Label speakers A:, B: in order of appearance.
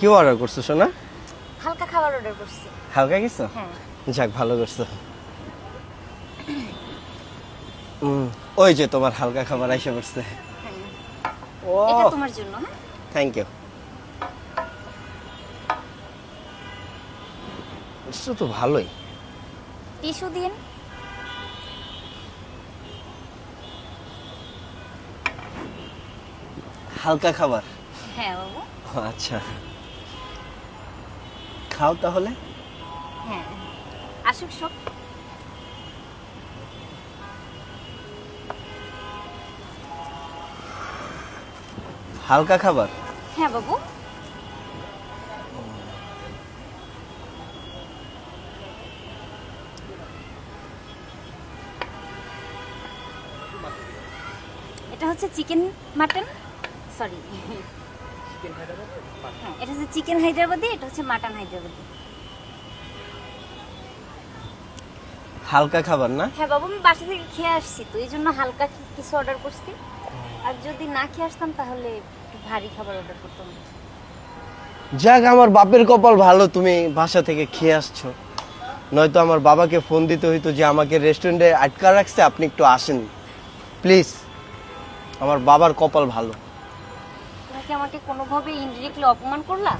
A: কি অর্ডার করছো সোনা?
B: হালকা খাবার অর্ডার করছি।
A: হালকা কিছু?
B: হ্যাঁ।
A: যাক ভালো করছো। ওই যে তোমার হালকা খাবার এসে পড়ছে।
B: হ্যাঁ,
A: ও
B: এটা তোমার জন্য। হ্যাঁ,
A: থ্যাংক ইউ। এটা তো ভালোই।
B: টিস্যু দিন।
A: হালকা খাবার?
B: হ্যাঁ বাবু।
A: ও, আচ্ছা খাও তাহলে।
B: হ্যাঁ, আসুক সব।
A: হালকা খাবার?
B: হ্যাঁ বাবু। এটা হচ্ছে চিকেন মাটন, সরি হ্যাঁ, এটা হচ্ছে চিকেন হায়দ্রাবাদি, এটা হচ্ছে মাটন হায়দ্রাবাদি।
A: হালকা খাবার না?
B: হ্যাঁ বাবু, আমি বাসা থেকে খেয়ে আসছি তো, এই জন্য হালকা কিছু অর্ডার করছি। আর যদি না খেয়ে আসতাম তাহলে একটু ভারী খাবার অর্ডার করতাম।
A: যাক আমার বাপের কপাল ভালো, তুমি বাসা থেকে খেয়ে আসছো, নয়তো আমার বাবাকে ফোন দিতে হইতো যে আমাকে রেস্টুরেন্টে আটকা রাখছে, আপনি একটু আসেন প্লিজ। আমার বাবার কপাল ভালো।
B: তুমি কি আমাকে কোনোভাবে ইনডিরেক্টলি অপমান করলা?